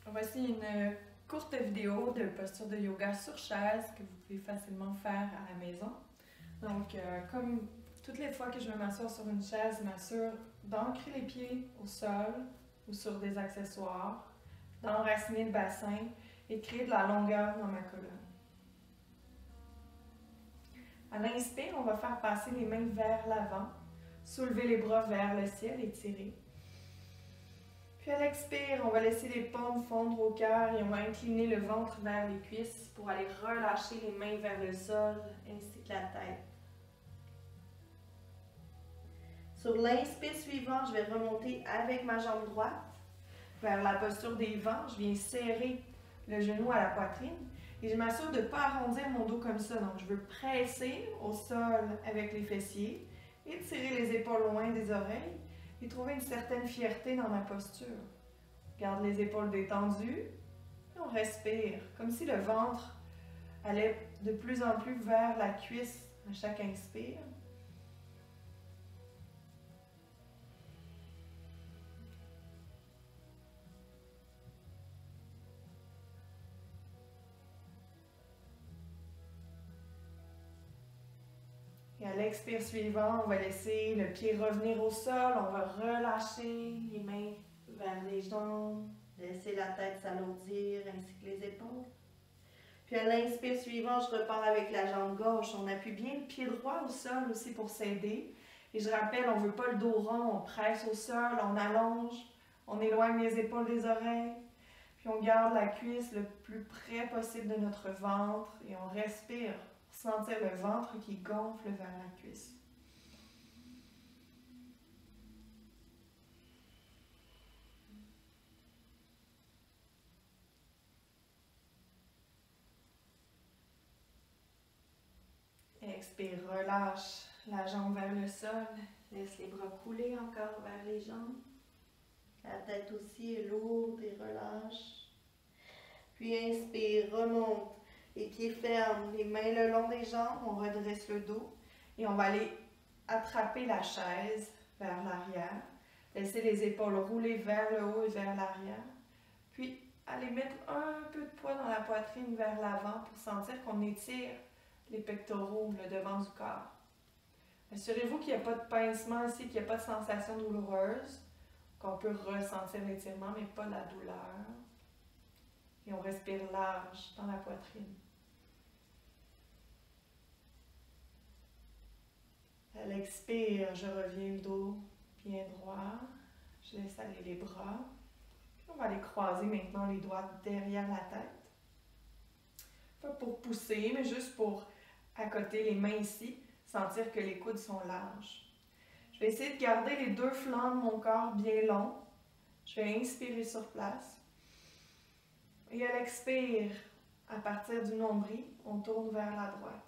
Voici une courte vidéo de posture de yoga sur chaise que vous pouvez facilement faire à la maison. Donc, comme toutes les fois que je vais m'asseoir sur une chaise, je m'assure d'ancrer les pieds au sol ou sur des accessoires, d'enraciner le bassin et de créer de la longueur dans ma colonne. À l'inspire, on va faire passer les mains vers l'avant, soulever les bras vers le ciel et tirer. Puis à l'expire, on va laisser les paumes fondre au cœur et on va incliner le ventre vers les cuisses pour aller relâcher les mains vers le sol ainsi que la tête. Sur l'inspire suivant, je vais remonter avec ma jambe droite vers la posture des vents. Je viens serrer le genou à la poitrine et je m'assure de ne pas arrondir mon dos comme ça. Donc je veux presser au sol avec les fessiers et tirer les épaules loin des oreilles et trouver une certaine fierté dans ma posture. Garde les épaules détendues et on respire, comme si le ventre allait de plus en plus vers la cuisse à chaque inspire. Et à l'expire suivant, on va laisser le pied revenir au sol, on va relâcher les mains vers les jambes, laisser la tête s'alourdir ainsi que les épaules. Puis à l'inspire suivant, je repars avec la jambe gauche. On appuie bien le pied droit au sol aussi pour s'aider. Et je rappelle, on ne veut pas le dos rond, on presse au sol, on allonge, on éloigne les épaules des oreilles. Puis on garde la cuisse le plus près possible de notre ventre et on respire pour sentir le ventre qui gonfle vers la cuisse. Expire, relâche la jambe vers le sol. Laisse les bras couler encore vers les jambes. La tête aussi est lourde et relâche. Puis inspire, remonte. Les pieds fermes, les mains le long des jambes. On redresse le dos. Et on va aller attraper la chaise vers l'arrière. Laisser les épaules rouler vers le haut et vers l'arrière. Puis aller mettre un peu de poids dans la poitrine vers l'avant pour sentir qu'on étire les pectoraux, le devant du corps. Assurez-vous qu'il n'y a pas de pincement ici, qu'il n'y a pas de sensation douloureuse, qu'on peut ressentir l'étirement, mais pas la douleur. Et on respire large dans la poitrine. À l'expire, je reviens le dos bien droit. Je laisse aller les bras. Puis on va aller croiser maintenant les doigts derrière la tête. Pas pour pousser, mais juste pour accoter les mains ici, sentir que les coudes sont larges. Je vais essayer de garder les deux flancs de mon corps bien longs. Je vais inspirer sur place. Et à l'expire, à partir du nombril, on tourne vers la droite.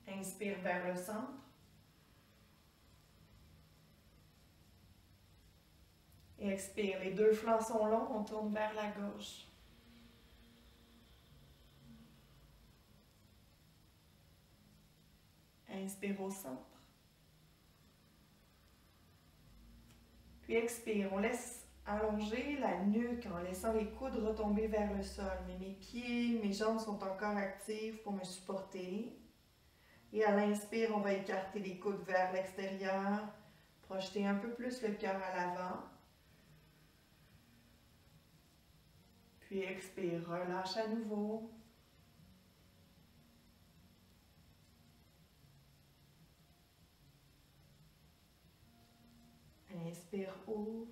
Inspire vers le centre. Et expire, les deux flancs sont longs, on tourne vers la gauche. Inspire au centre. Puis expire, on laisse allonger la nuque en laissant les coudes retomber vers le sol. Mais mes pieds, mes jambes sont encore actives pour me supporter. Et à l'inspire, on va écarter les coudes vers l'extérieur, projeter un peu plus le cœur à l'avant. Puis expire, relâche à nouveau. Inspire, ouvre.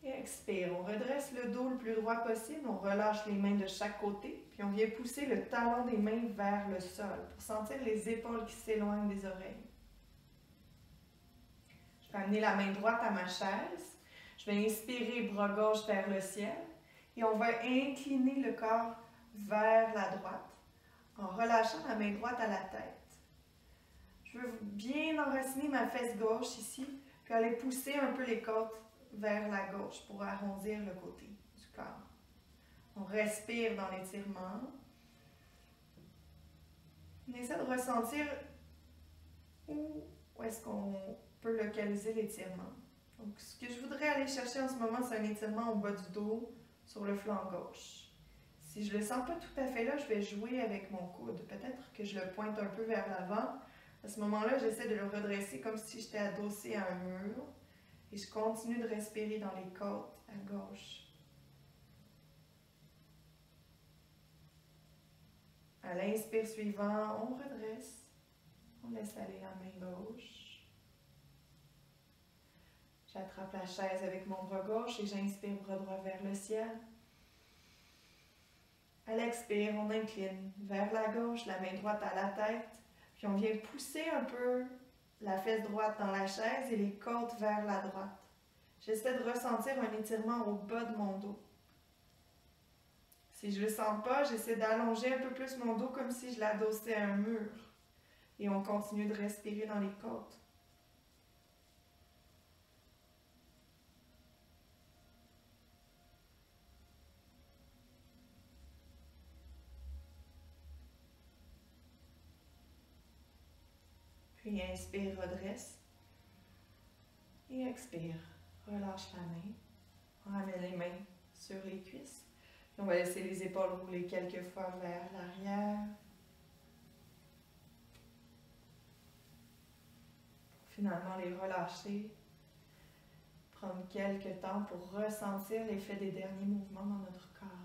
Et expire, on redresse le dos le plus droit possible, on relâche les mains de chaque côté, puis on vient pousser le talon des mains vers le sol pour sentir les épaules qui s'éloignent des oreilles. Je vais amener la main droite à ma chaise. Je vais inspirer, bras gauche vers le ciel. Et on va incliner le corps vers la droite en relâchant la main droite à la tête. Je veux bien enraciner ma fesse gauche ici, puis aller pousser un peu les côtes vers la gauche pour arrondir le côté du corps. On respire dans l'étirement. On essaie de ressentir Où est-ce qu'on peut localiser l'étirement? Donc, ce que je voudrais aller chercher en ce moment, c'est un étirement au bas du dos, sur le flanc gauche. Si je le sens pas tout à fait là, je vais jouer avec mon coude. Peut-être que je le pointe un peu vers l'avant. À ce moment-là, j'essaie de le redresser comme si j'étais adossée à un mur. Et je continue de respirer dans les côtes à gauche. À l'inspire suivant, on redresse. On laisse aller la main gauche. J'attrape la chaise avec mon bras gauche et j'inspire bras droit vers le ciel. À l'expire, on incline vers la gauche, la main droite à la tête. Puis on vient pousser un peu la fesse droite dans la chaise et les côtes vers la droite. J'essaie de ressentir un étirement au bas de mon dos. Si je ne le sens pas, j'essaie d'allonger un peu plus mon dos comme si je l'adossais à un mur. Et on continue de respirer dans les côtes. Puis inspire, redresse. Et expire, relâche la main. On ramène les mains sur les cuisses. Puis on va laisser les épaules rouler quelques fois vers l'arrière. Finalement, les relâcher. Prendre quelques temps pour ressentir l'effet des derniers mouvements dans notre corps.